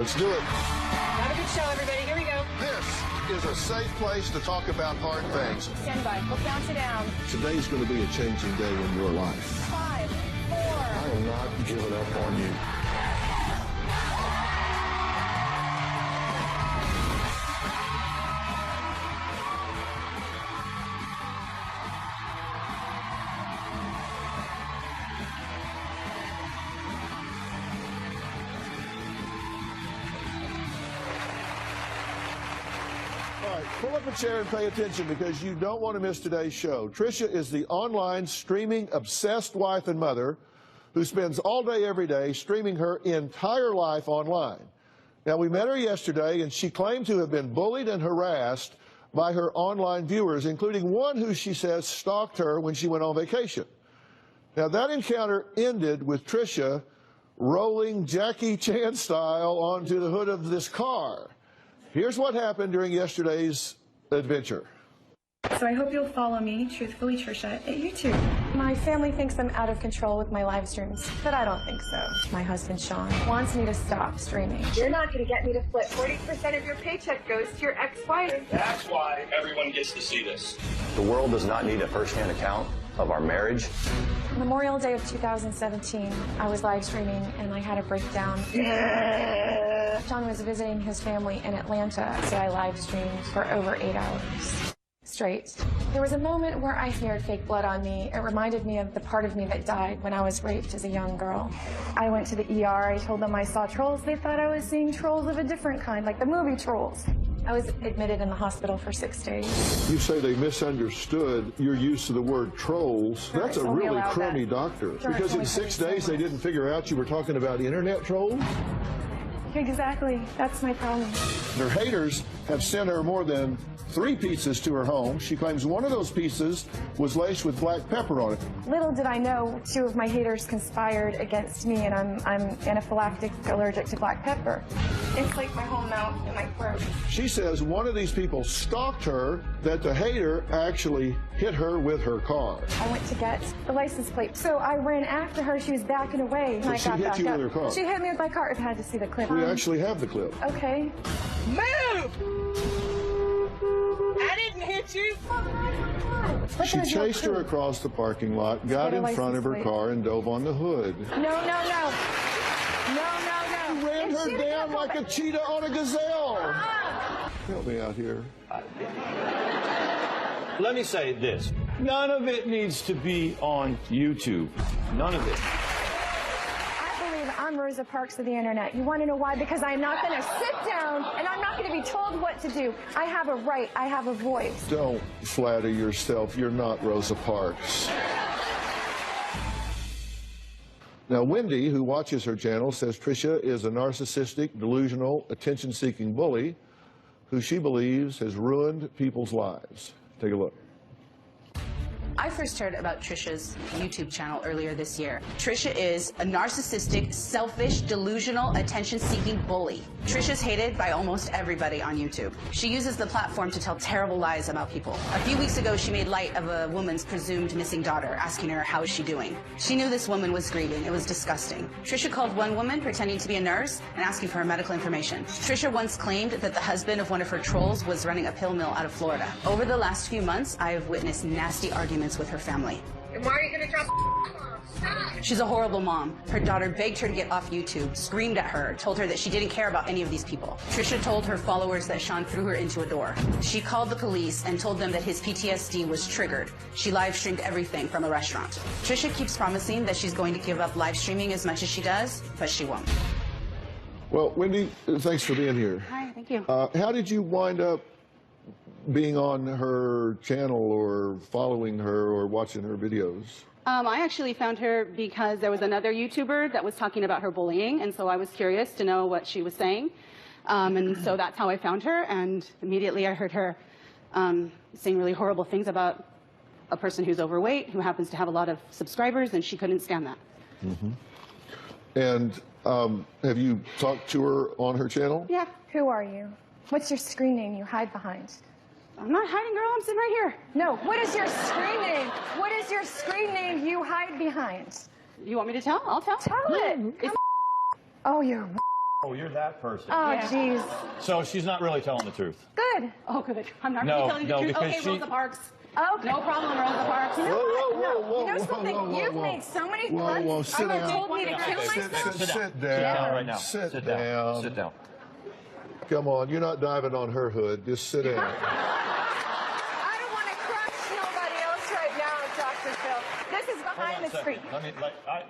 Let's do it. Have a good show, everybody. Here we go. This is a safe place to talk about hard things. Stand by. We'll count you down. Today's going to be a changing day in your life. 5, 4. I am not giving up on you. All right, pull up a chair and pay attention because you don't want to miss today's show. Trisha is the online streaming obsessed wife and mother who spends all day, every day, streaming her entire life online. Now, we met her yesterday, and she claimed to have been bullied and harassed by her online viewers, including one who she says stalked her when she went on vacation. Now, that encounter ended with Trisha rolling Jackie Chan style onto the hood of this car. Here's what happened during yesterday's adventure. So I hope you'll follow me, Truthfully Trisha, at YouTube. My family thinks I'm out of control with my live streams, but I don't think so. My husband, Sean, wants me to stop streaming. You're not going to get me to flip. 40% of your paycheck goes to your ex-wife. That's why everyone gets to see this. The world does not need a first-hand account of our marriage. Memorial Day of 2017, I was live streaming and I had a breakdown. Sean was visiting his family in Atlanta, so I live streamed for over 8 hours straight. There was a moment where I smeared fake blood on me. It reminded me of the part of me that died when I was raped as a young girl. I went to the ER. I told them I saw trolls. They thought I was seeing trolls of a different kind, like the movie Trolls. I was admitted in the hospital for 6 days. You say they misunderstood your use of the word trolls. That's a really crummy doctor. Because in 6 days they didn't figure out you were talking about internet trolls? Exactly. That's my problem. Her haters have sent her more than 3 pizzas to her home. She claims one of those pizzas was laced with black pepper on it. Little did I know 2 of my haters conspired against me, and I'm anaphylactic, allergic to black pepper. It's like my whole mouth and my throat. She says one of these people stalked her, that the hater actually hit her with her car. I went to get the license plate, so I ran after her. She was backing away. So I she got hit back you up. with her car? She hit me with my car. I've had to see the clip. We actually have the clip. Okay. Move! I didn't hit you. She chased her across the parking lot, got in front of her car, and dove on the hood. No. You ran her down like a cheetah on a gazelle. Help me out here. Let me say this. None of it needs to be on YouTube. None of it. I believe I'm Rosa Parks of the internet. You want to know why? Because I'm not going to sit down and I'm not going to be told what to do. I have a right. I have a voice. Don't flatter yourself. You're not Rosa Parks. Now, Wendy, who watches her channel, says Trisha is a narcissistic, delusional, attention-seeking bully who she believes has ruined people's lives. Take a look. I first heard about Trisha's YouTube channel earlier this year. Trisha is a narcissistic, selfish, delusional, attention-seeking bully. Trisha's hated by almost everybody on YouTube. She uses the platform to tell terrible lies about people. A few weeks ago, she made light of a woman's presumed missing daughter, asking her how is she doing. She knew this woman was grieving. It was disgusting. Trisha called one woman pretending to be a nurse and asking for her medical information. Trisha once claimed that the husband of one of her trolls was running a pill mill out of Florida. Over the last few months, I have witnessed nasty arguments with her family. And why are you going to drop Stop. She's a horrible mom. Her daughter begged her to get off YouTube, screamed at her, told her that she didn't care about any of these people. Trisha told her followers that Sean threw her into a door. She called the police and told them that his PTSD was triggered. She live streamed everything from a restaurant. Trisha keeps promising that she's going to give up live streaming as much as she does, but she won't. Well, Wendy, thanks for being here. Hi, thank you. How did you wind up being on her channel or following her or watching her videos? I actually found her because there was another YouTuber that was talking about her bullying, and so I was curious to know what she was saying. And so that's how I found her, and immediately I heard her saying really horrible things about a person who's overweight, who happens to have a lot of subscribers, and she couldn't stand that. Mm-hmm. And have you talked to her on her channel? Yeah. Who are you? What's your screen name you hide behind? I'm not hiding, girl. I'm sitting right here. No, what is your screen name? What is your screen name you hide behind? You want me to tell? I'll tell. Tell it. It's Oh, you're Oh, you're that person. Oh, jeez. So she's not really telling the truth. Good. Oh, good. I'm not No, really telling you no, the truth. because Okay, she- Rosa Parks. Okay. No problem, Rosa Parks. You know Whoa, what? whoa, No. whoa, You know whoa, something? whoa, whoa, You've whoa. made so many Whoa, threats. whoa, sit You down. told me to Sit kill down. myself. Sit down. Sit Sit down down. right now. Sit Sit down. down. Sit down. Come on, you're not diving on her hood. Just sit down. I don't want to crush nobody else right now, Dr. Phil. This is behind the screen. Let me,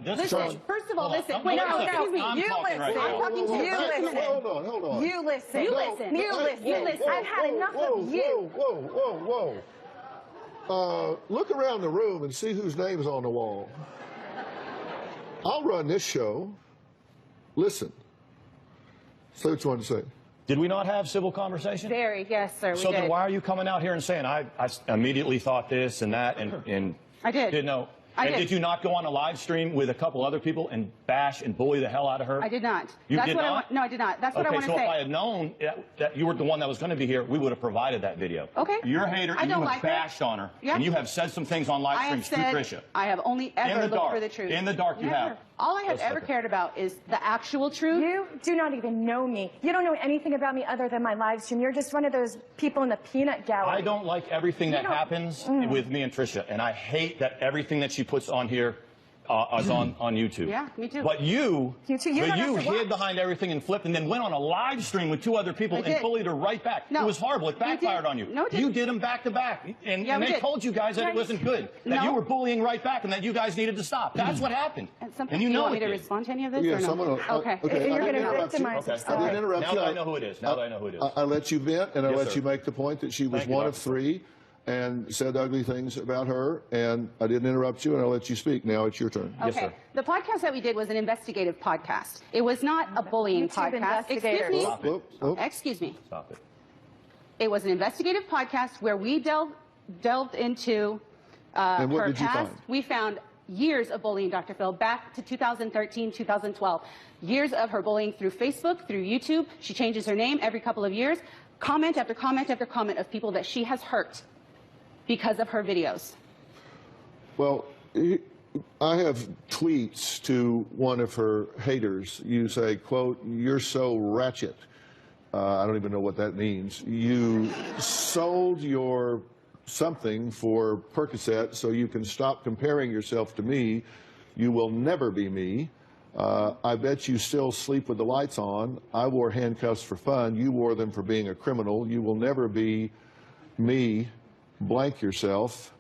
this Listen, is- first of all, Hold on. listen. I'm- Wait, wait a no, second. excuse me. I'm You talking right listen. now. I'm talking to You you. listen. Hold on, hold on. You listen. You listen. You listen. You listen. I've had enough of you. Whoa. Look around the room and see whose name's on the wall. I'll run this show. Listen. Say what you want to say. Did we not have civil conversation? Very, yes, sir. We So did. then why are you coming out here and saying, I immediately thought this and that and I did. didn't know? I And did. did you not go on a live stream with a couple other people and bash and bully the hell out of her? I did not. You That's did what not? I want. No, I did not. That's what I want to Okay, so say. if I had known that you were the one that was going to be here, we would have provided that video. Okay. You're a hater I and you don't have like her. bashed on her. Yeah. And you have said some things on live I have streams through said Trisha. I have only In ever the looked dark. for the truth. In the dark you Never. have. All I have Just ever like it. cared about is the actual truth. You do not even know me. You don't know anything about me other than my live stream. You're just one of those people in the peanut gallery. I don't like everything that don't- happens with me and Trisha, and I hate that everything that she puts on here is on YouTube. Yeah, me too. But you You too. You don't have to hid watch. behind everything and flipped, and then went on a live stream with two other people I and did. bullied her right back. No. It was horrible. It You did. backfired on you. No, it You didn't. did them back to back, and Yeah, we they did. told you guys that it wasn't good, that No. you were bullying right back, and that you guys needed to stop. That's what happened. And you do know you want it me to did. respond to any of this Yes, or no? I'm gonna. Okay. Okay, You're I going didn't to interrupt you. victimize Okay. I yourself. didn't interrupt Now you. that I know who it is. Now that I know who it is. I let you vent, and I Yes, let sir. you make the point that she was Thank you, one of Dr. three and said ugly things about her, and I didn't interrupt you, and I let you speak. Now it's your turn. Yes, Okay. sir. The podcast that we did was an investigative podcast. It was not a bullying YouTube podcast. Excuse investigators. me. Stop it. Whoop, whoop. Excuse me. Stop it. It was an investigative podcast where we delved into And what her did you past. find? We found years of bullying, Dr. Phil, back to 2013, 2012. Years of her bullying through Facebook, through YouTube. She changes her name every couple of years. Comment after comment after comment of people that she has hurt because of her videos. Well, I have tweets to one of her haters. You say, quote, "You're so ratchet." I don't even know what that means. You sold your something for Percocet so you can stop comparing yourself to me. You will never be me. I bet you still sleep with the lights on. I wore handcuffs for fun. You wore them for being a criminal. You will never be me. Blank yourself.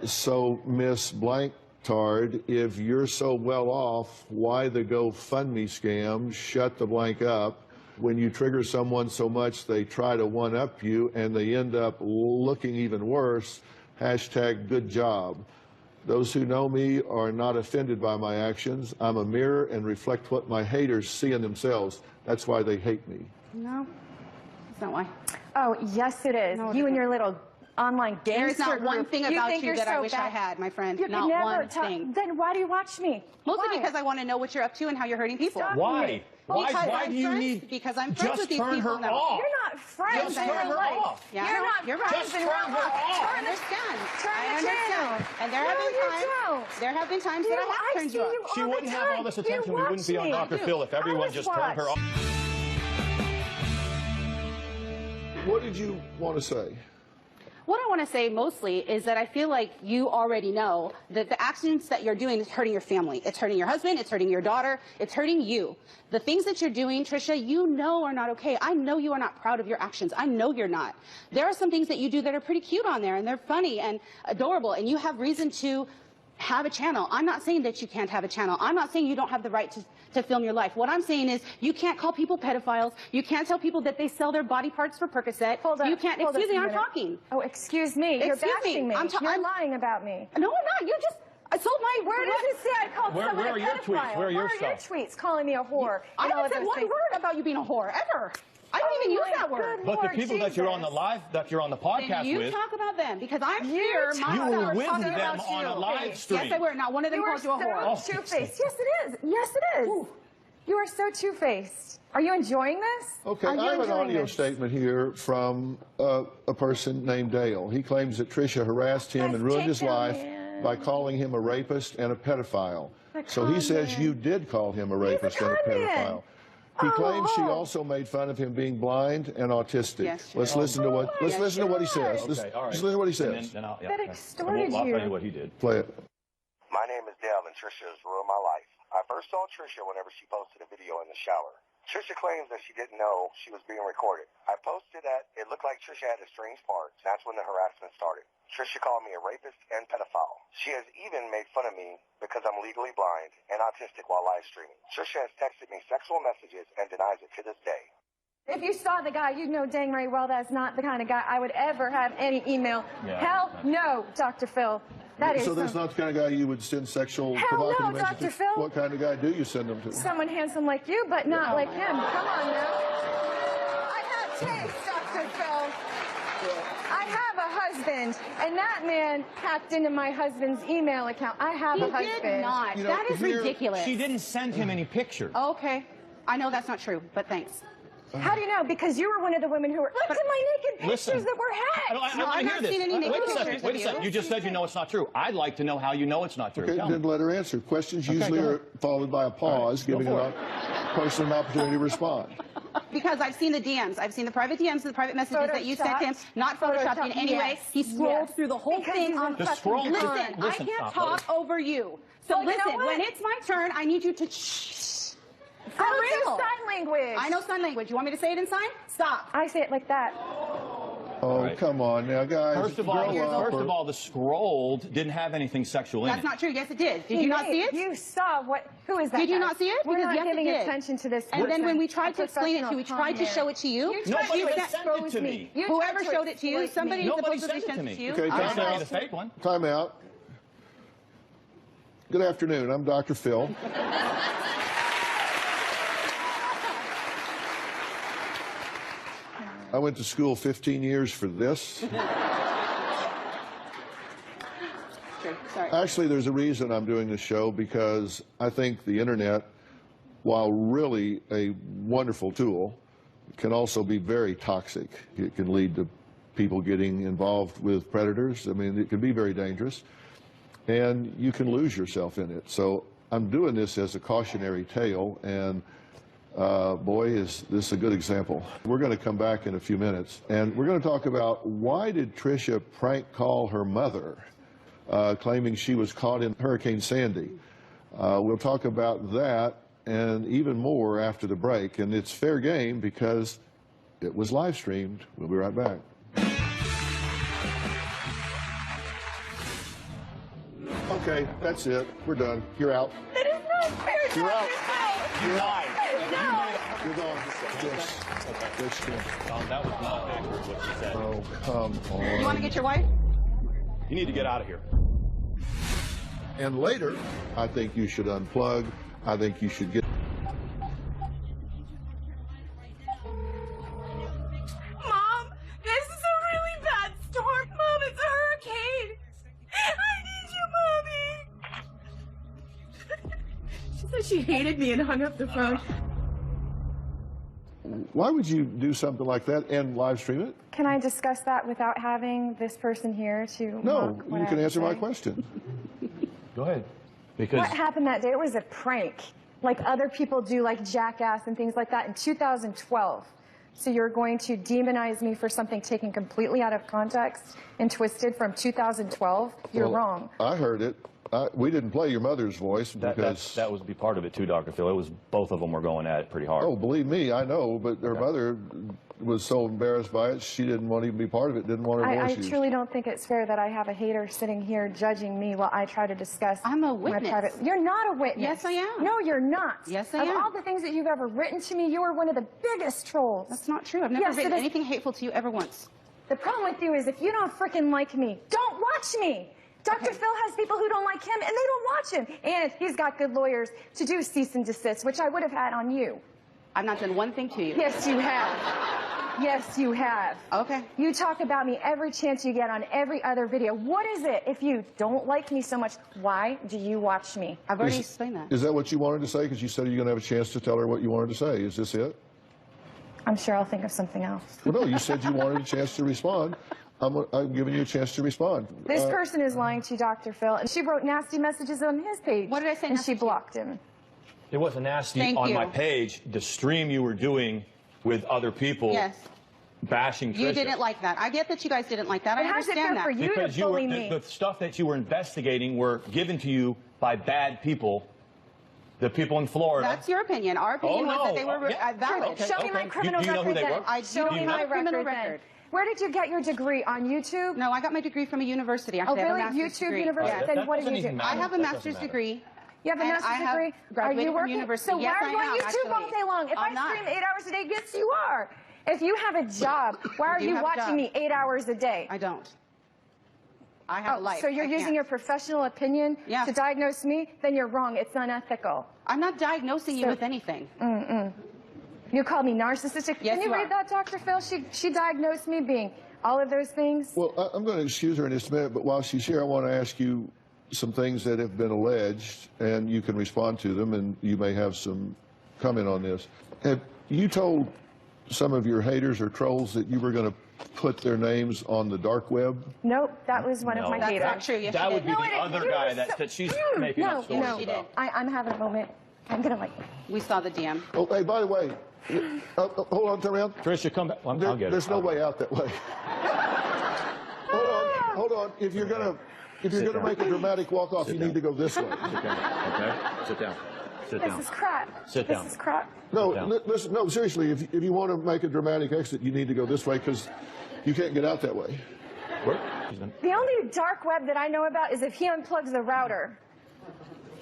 So Miss Blanktard, if you're so well off, why the GoFundMe scam? Shut the blank up. When you trigger someone so much, they try to one-up you, and they end up looking even worse. Hashtag good job. Those who know me are not offended by my actions. I'm a mirror and reflect what my haters see in themselves. That's why they hate me. No, that's not why. Oh, yes, it is. No, it you and isn't. your little online gangster There is not one group. thing You about think you you're that I so wish I bad. had, my friend. You can Not never one tell- thing. Then why do you watch me? Mostly Why? because I want to know what you're up to and how you're hurting people. Stop. Why? Why I'm do you friends- need because I'm friends just with these turn people her now. off? You're not friends Just in turn real her life. off. Yeah, You're not you're right. friends Just in turn real her life. off. I understand. Turn I the understand. channel. And there have No, been you times. don't. There have been times You, that I have I turned see you off. you She all wouldn't the have all time. this You attention. We watch wouldn't be on me. Dr. Phil if everyone Always just turned her watch. off. What did you want to say? What I want to say mostly is that I feel like you already know that the actions that you're doing is hurting your family. It's hurting your husband. It's hurting your daughter. It's hurting you. The things that you're doing, Trisha, you know are not okay. I know you are not proud of your actions. I know you're not. There are some things that you do that are pretty cute on there, and they're funny and adorable, and you have reason to have a channel. I'm not saying that you can't have a channel. I'm not saying you don't have the right to film your life. What I'm saying is you can't call people pedophiles. You can't tell people that they sell their body parts for Percocet. Hold on. You can't. hold Excuse on me, a I'm minute. talking. Oh, excuse me. You're Excuse me. bashing me. You're I'm- lying about me. No, I'm not. You just. I sold my. Where does it say I called Where- someone where a are your tweets? pedophile? Where are your your stuff? tweets calling me a whore? I and all haven't of said those one things? word about you being a whore ever. I didn't even use my that word. good But the Lord people that you're on the Jesus. live, that you're on the podcast You with, talk about them because I'm You here. talk My you were about with talking them about on a you. live stream. Yes, I were. Not one of them You are called you a whore. so two-faced. Yes, it is. Yes, it is. You are so two-faced. Are you enjoying this? Okay, Are you I have an enjoying audio this? statement here from a person named Dale. He claims that Trisha harassed him Guys, and ruined take his him life in. by calling him a rapist and a pedophile. But So he come says in. you did call him a He's a rapist and a con man. pedophile. He claims she also made fun of him being blind and autistic. Yes, Let's listen to what he says. Okay, all right. Just listen to what he says. Then I'll, That extorted I'll you. tell you what he did. Play it. My name is Dale, and Trisha has ruined my life. I first saw Trisha whenever she posted a video in the shower. Trisha claims that she didn't know she was being recorded. I posted that it looked like Trisha had a strange part. That's when the harassment started. Trisha called me a rapist and pedophile. She has even made fun of me because I'm legally blind and autistic while live streaming. Trisha has texted me sexual messages and denies it to this day. If you saw the guy, you'd know dang right well that's not the kind of guy I would ever have any email. Yeah. Hell no, Dr. Phil. That is So that's not the kind of guy you would send sexual Hell provocative no, messages Dr. to? Phil. What kind of guy do you send them to? someone handsome like you, but not like him. Come on now. I have taste, Dr. Phil. I have a husband, and that man hacked into my husband's email account. I have a husband. He did not. You know, That is here- ridiculous. She didn't send him any pictures. Okay. I know that's not true, but thanks. How do you know? Because you were one of the women who were, look at my naked pictures Listen. that were hacked. I No, want I've to not hear this. seen any naked Wait a pictures second. of Wait a you. second. You just said you know it's not true. I'd like to know how you know it's not true. Okay, Tell me. then let her answer. Questions usually go are followed by a pause, Go giving for a person an opportunity to respond. Because I've seen the DMs. I've seen the private DMs, the private messages that you sent him. Not photoshopped in any way. Yes. He scrolled Yes. through the whole Because thing he's on a The fucking scroll- con. Listen, I Listen, can't stop. talk over you. So Well, you know listen, what? when it's my turn, I need you to shh. For I don't do real. sign language. I know sign language. You want me to say it in sign? Stop. I say it like that. Oh, right. come on now, guys. First of grow up, all, the scrolled didn't have anything sexual in That's it. not true. Yes, it did. Did you not see it? You saw what? Who is that? Did you guy? not see it? We're Because not yes, it giving did. attention to this. And then person. when we tried A to explain it to you, we tried to professional show it to you. You Nobody tried to sent it expose to me. You Whoever tried to showed it to you, exploit somebody me. Nobody supposedly sent it to sent me. it to you. Okay, All time right. I out. made a fake one. Time out. Good afternoon. I'm Dr. Phil. I went to school 15 years for this. Sure. Sorry. Actually, there's a reason I'm doing this show, because I think the internet, while really a wonderful tool, can also be very toxic. It can lead to people getting involved with predators. I mean, it can be very dangerous, and you can lose yourself in it. So I'm doing this as a cautionary tale, and boy, is this a good example. We're going to come back in a few minutes, and we're going to talk about why did Trisha prank call her mother, claiming she was caught in Hurricane Sandy. We'll talk about that and even more after the break, and it's fair game because it was live streamed. We'll be right back. Okay, that's it. We're done. You're out. That is not fair. You're out. You lied. No. You're gone. Yes. Yes, Jim. Oh, that was not accurate what she said. Oh, come on. You want to get your wife? You need to get out of here. And later, I think you should unplug. I think you should get... Mom, this is a really bad storm. Mom, it's a hurricane. I need you, Mommy. She said she hated me and hung up the phone. Why would you do something like that and live stream it? Can I discuss that without having this person here to No, mock what you I can have answer to my say? question. Go ahead. Because What happened that day? It was a prank, like other people do, like Jackass and things like that in 2012. So you're going to demonize me for something taken completely out of context and twisted from 2012? You're Well, wrong. I heard it. We didn't play your mother's voice because... that was be part of it too, Dr. Phil. It was both of them were going at it pretty hard. Oh, believe me, I know, but her mother was so embarrassed by it, she didn't want to even be part of it, didn't want her I voice used. truly don't think it's fair that I have a hater sitting here judging me while I try to discuss I'm a my witness. private... You're not a witness. Yes, I am. No, you're not. Yes, I Of am. all the things that you've ever written to me, you are one of the biggest trolls. That's not true. I've never Yes, written it is. anything hateful to you ever once. The problem with you is if you don't freaking like me, don't watch me. Dr. Phil has people who don't like him, and they don't watch him. And he's got good lawyers to do cease and desist, which I would have had on you. I've not done one thing to you. Yes, you have. Yes, you have. Okay. You talk about me every chance you get on every other video. What is it? If you don't like me so much, why do you watch me? I've already explained that. Is that what you wanted to say? Because you said you're going to have a chance to tell her what you wanted to say. Is this it? I'm sure I'll think of something else. Well, no, you said you wanted a chance to respond. I'm giving you a chance to respond. This person is lying to Dr. Phil, and she wrote nasty messages on his page. What did I say And nasty she to you? blocked him. It wasn't nasty Thank on you. my page. The stream you were doing with other people. Yes. Bashing Trisha. You didn't like that. I get that you guys didn't like that. I How's it understand fair for that. you Because to you were, bully me? the stuff that you were investigating were given to you by bad people. The people in Florida. That's your opinion. Our opinion was that they were valid. Okay, Show me my okay. criminal Do you know who record they then. were? Show me my criminal record then. record. Where did you get your degree? On YouTube? No, I got my degree from a university. Oh, Actually, I have really? a master's YouTube degree. university? Yes. Then what do doesn't you do? even I matter. have a That doesn't master's matter. degree. You have a And master's I have degree? graduated Are you from working? university. So Yes, why are you I on am, YouTube all actually. day long? If I'm I not. stream 8 hours a day, yes, you are. If you have a job, why are do you have a watching job. me 8 hours a day? I don't. I have a life. So you're I using can't. your professional opinion Yes. to diagnose me? Then you're wrong. It's unethical. I'm not diagnosing you So- with anything. You called me narcissistic. Yes, Can you you read are. that, Dr. Phil? She diagnosed me being all of those things. Well, I'm going to excuse her in just a minute, but while she's here, I want to ask you some things that have been alleged, and you can respond to them, and you may have some comment on this. Have you told some of your haters or trolls that you were going to put their names on the dark web? Nope, that was one of No. my That's haters. not true. Yes, That she would did. be No, the it- other you guy were that so- she's making No, up stories no, she did. about. I'm having a moment. I'm gonna like. We saw the DM. Oh, hey, by the way, hold on, turn around. Trisha, come back. I'll get it. There's no way out that way. Hold on. If you're gonna down. make a dramatic walk off, you need to go this way. Sit down, okay? Sit down. Sit This down. is crap. Sit down. This is crap. No, down. listen. No, seriously. If you want to make a dramatic exit, you need to go this way because you can't get out that way. Where? She's gonna- The only dark web that I know about is if he unplugs the router.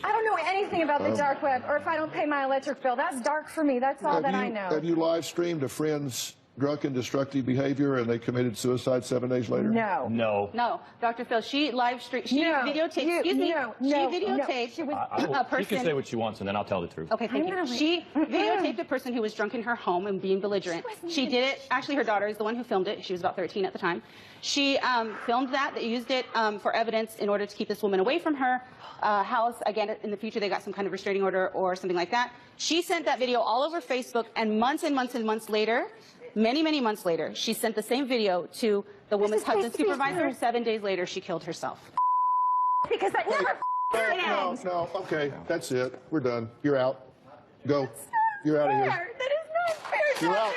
I don't know anything about the dark web, or if I don't pay my electric bill. That's dark for me. That's all that I know. Have you live streamed a friend's drunken, destructive behavior and they committed suicide 7 days later? No. No. No, Dr. Phil, she live streamed, she No, videotaped, you- excuse me, no, she no, videotaped she was- I will, a she can say person. what she wants, and then I'll tell the truth. Okay, thank I'm you. gonna She videotaped a person who was drunk in her home and being belligerent. She did it, actually her daughter is the one who filmed it. She was about 13 at the time. She filmed that, they used it for evidence in order to keep this woman away from her house. Again, in the future, they got some kind of restraining order or something like that. She sent that video all over Facebook, and months and months and months later, many, many months later, she sent the same video to the woman's is husband supposed to be supervisor. true. 7 days later, she killed herself. Because that never happens. No. Okay, that's it. We're done. You're out. Go. You're out of here. That is not fair. You're out.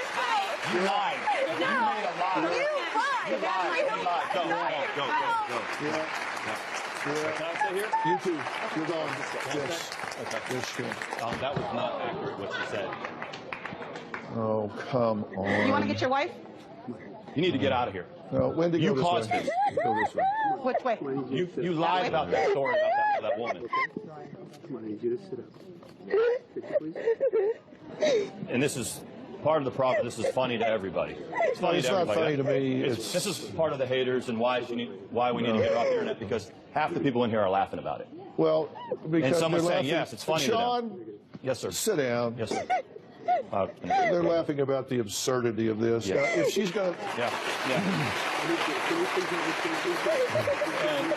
You lied. No. You made a lie. You lied. You lied. You lied. Go, go. You're out. Can I stay here? You too. You're gone. Yes. Okay. Yes, sure. That was not accurate, what she said. Oh, come on. You want to get your wife? You need to get out of here. No, Wendy, go You this caused way. this. Go this way. Which way? You lied about that story about that woman. Come on, I need you to sit up. Could you please? And this is part of the problem. This is funny to everybody. It's funny It's to not everybody. funny to me. This is part of the haters and why we need to get her off the internet, because half the people in here are laughing about it. Well, because And someone's they're saying, laughing. yes, it's funny to them. Sean, Yes, sir. sit down. Yes, sir. They're laughing about the absurdity of this. Yeah. Now, if she's going to... Yeah. Can you please have a And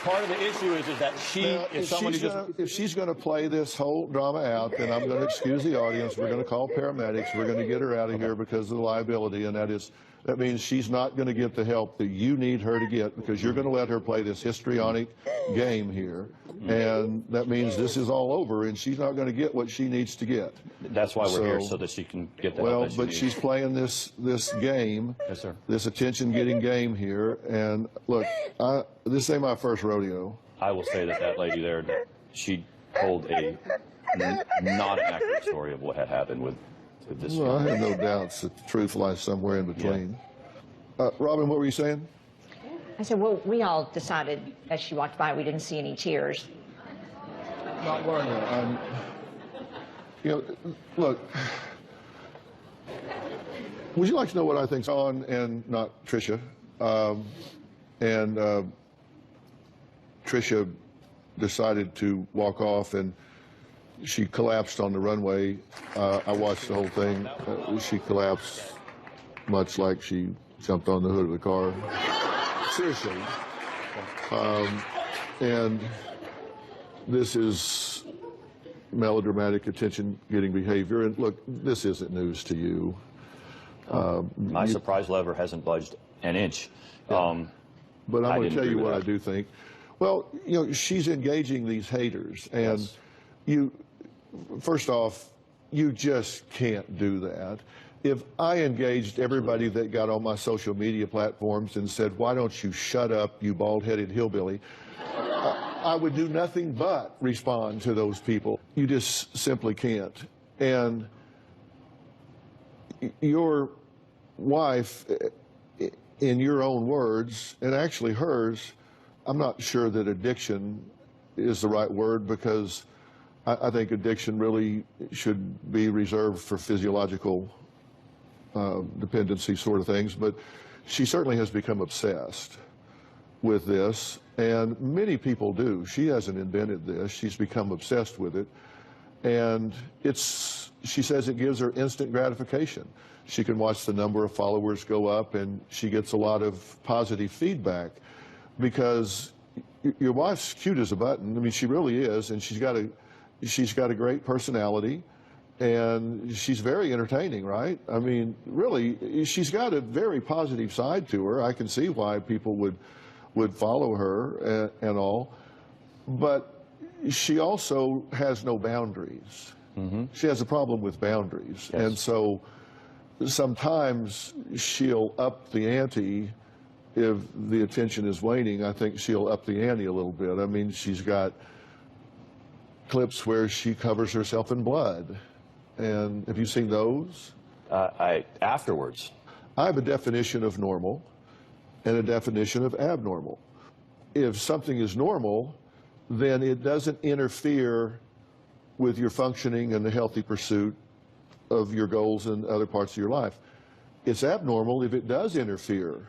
part of the issue is that she is someone who just... If she's going to play this whole drama out, then I'm going to excuse the audience. We're going to call paramedics. We're going to get her out of here because of the liability, and that means she's not going to get the help that you need her to get because you're going to let her play this histrionic game here, and that means this is all over, and she's not going to get what she needs to get. That's why we're here, So- so that she can get the Well, help that she but needs. she's playing this game, Yes, sir. this attention-getting game here, and look, this ain't my first rodeo. I will say that lady there, that she told a not an accurate story of what had happened with this. Well, I have no doubts that the truth lies somewhere in between. Robin, what were you saying? I said, well, we all decided as she walked by we didn't see any tears. Not Warner. Look, would you like to know what I think's on and not Trisha? Trisha decided to walk off and she collapsed on the runway. I watched the whole thing. She collapsed much like she jumped on the hood of the car. Seriously. And this is melodramatic attention-getting behavior. And look, this isn't news to you. My surprise lever hasn't budged an inch. But I'm going to didn't tell you agree with what I that. do think. Well, she's engaging these haters, and Yes. first off, you just can't do that. If I engaged everybody that got on my social media platforms and said, why don't you shut up, you bald-headed hillbilly, I would do nothing but respond to those people. You just simply can't. And your wife, in your own words, and actually hers, I'm not sure that addiction is the right word, because I think addiction really should be reserved for physiological dependency sort of things, but she certainly has become obsessed with this, and many people do. She hasn't invented this. She's become obsessed with it, and she says it gives her instant gratification. She can watch the number of followers go up, and she gets a lot of positive feedback, because your wife's cute as a button. I mean, she really is, and she's got a great personality, and she's very entertaining, right? I mean, really, she's got a very positive side to her. I can see why people would follow her and all, but she also has no boundaries. Mm-hmm. She has a problem with boundaries, yes. And so sometimes she'll up the ante if the attention is waning. I think she'll up the ante a little bit. I mean, she's got clips where she covers herself in blood. And have you seen those? Afterwards. I have a definition of normal and a definition of abnormal. If something is normal, then it doesn't interfere with your functioning and the healthy pursuit of your goals and other parts of your life. It's abnormal if it does interfere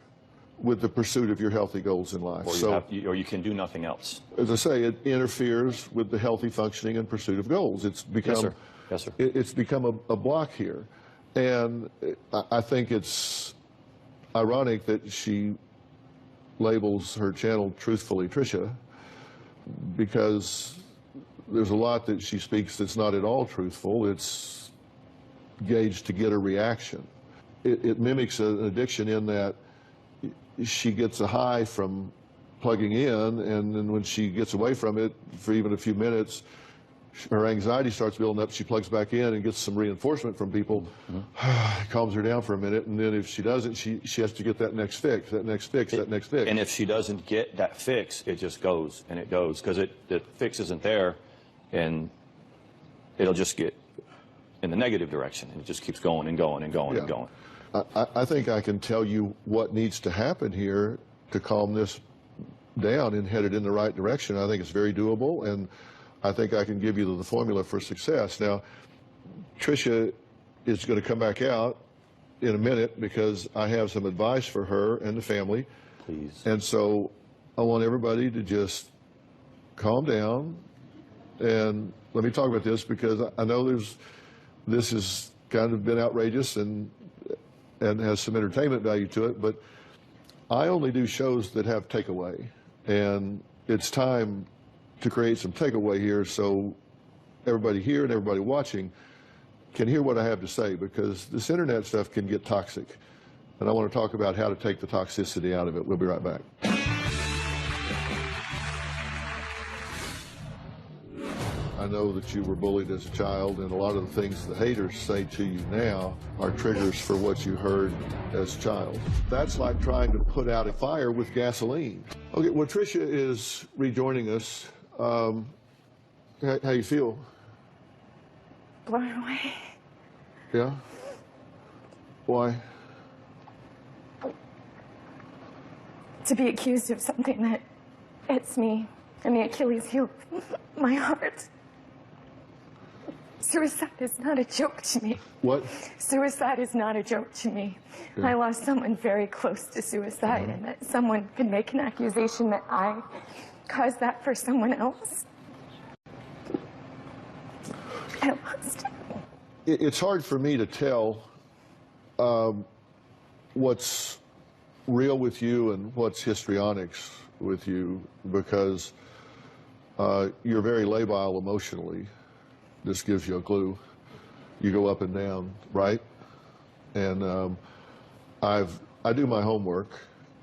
with the pursuit of your healthy goals in life. Or you can do nothing else. As I say, it interferes with the healthy functioning and pursuit of goals. It's become, yes, sir. Yes, sir. It's become a block here. And I think it's ironic that she labels her channel Truthfully Trisha, because there's a lot that she speaks that's not at all truthful. It's gauged to get a reaction. It mimics an addiction in that she gets a high from plugging in, and then when she gets away from it for even a few minutes, her anxiety starts building up. She plugs back in and gets some reinforcement from people. Mm-hmm. Calms her down for a minute, and then if she doesn't, she has to get that next fix, that next fix, that next fix. And if she doesn't get that fix, it just goes and it goes, because the fix isn't there, and it'll just get in the negative direction, and it just keeps going and going and going and going. I think I can tell you what needs to happen here to calm this down and head it in the right direction. I think it's very doable, and I think I can give you the formula for success. Now, Trisha is going to come back out in a minute because I have some advice for her and the family. Please. And so I want everybody to just calm down, and let me talk about this, because I know this has kind of been outrageous and has some entertainment value to it, but I only do shows that have takeaway, and it's time to create some takeaway here so everybody here and everybody watching can hear what I have to say, because this internet stuff can get toxic, and I want to talk about how to take the toxicity out of it. We'll be right back. I know that you were bullied as a child, and a lot of the things the haters say to you now are triggers for what you heard as a child. That's like trying to put out a fire with gasoline. Okay, well, Trisha is rejoining us. How you feel? Blown away. Yeah? Why? To be accused of something that hits me and the Achilles heel of my heart. Suicide is not a joke to me. What? Suicide is not a joke to me. Yeah. I lost someone very close to suicide, and that someone could make an accusation that I caused that for someone else. I lost it. It's hard for me to tell what's real with you and what's histrionics with you, because you're very labile emotionally. This gives you a clue. You go up and down, right? And I do my homework,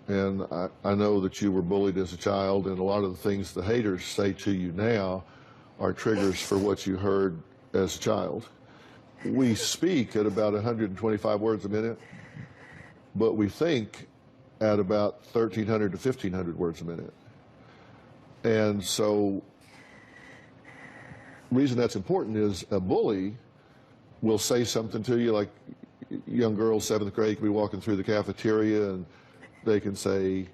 and I know that you were bullied as a child, and a lot of the things the haters say to you now are triggers for what you heard as a child. We speak at about 125 words a minute, but we think at about 1,300 to 1,500 words a minute. And so, reason that's important is a bully will say something to you, like young girls, 7th grade, can be walking through the cafeteria and they can say,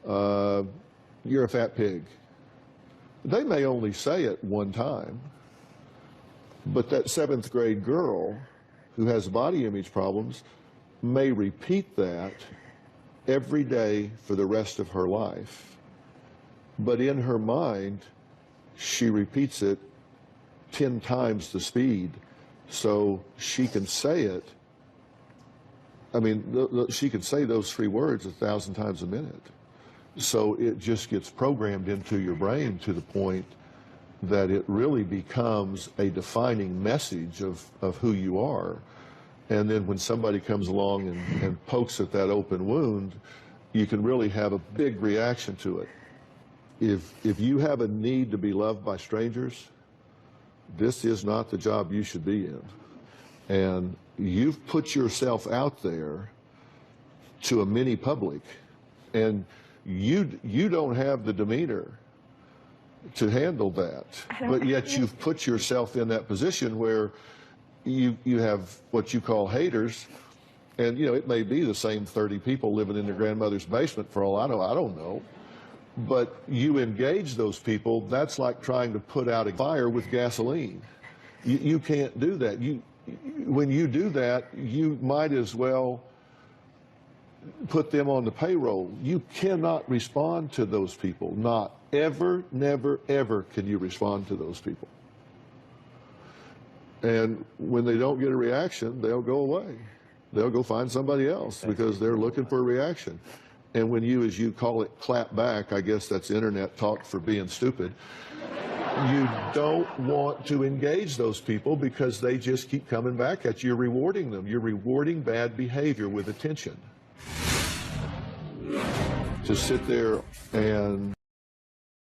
you're a fat pig. They may only say it one time, but that 7th grade girl who has body image problems may repeat that every day for the rest of her life. But in her mind, she repeats it 10 times the speed, so she can say it. I mean, she can say those 3 words 1,000 times a minute. So it just gets programmed into your brain to the point that it really becomes a defining message of who you are. And then when somebody comes along and pokes at that open wound, you can really have a big reaction to it. If you have a need to be loved by strangers, this is not the job you should be in. And you've put yourself out there to a mini public, and you don't have the demeanor to handle that, but yet you've put yourself in that position where you have what you call haters, and you know it may be the same 30 people living in their grandmother's basement for all I know. I don't know, but you engage those people. That's like trying to put out a fire with gasoline. You can't do that. When you do that, you might as well put them on the payroll. You cannot respond to those people. Not ever, never, ever can you respond to those people. And when they don't get a reaction, they'll go away. They'll go find somebody else because they're looking for a reaction. And when you, as you call it, clap back, I guess that's internet talk for being stupid, you don't want to engage those people because they just keep coming back at you. You're rewarding them. You're rewarding bad behavior with attention. To sit there and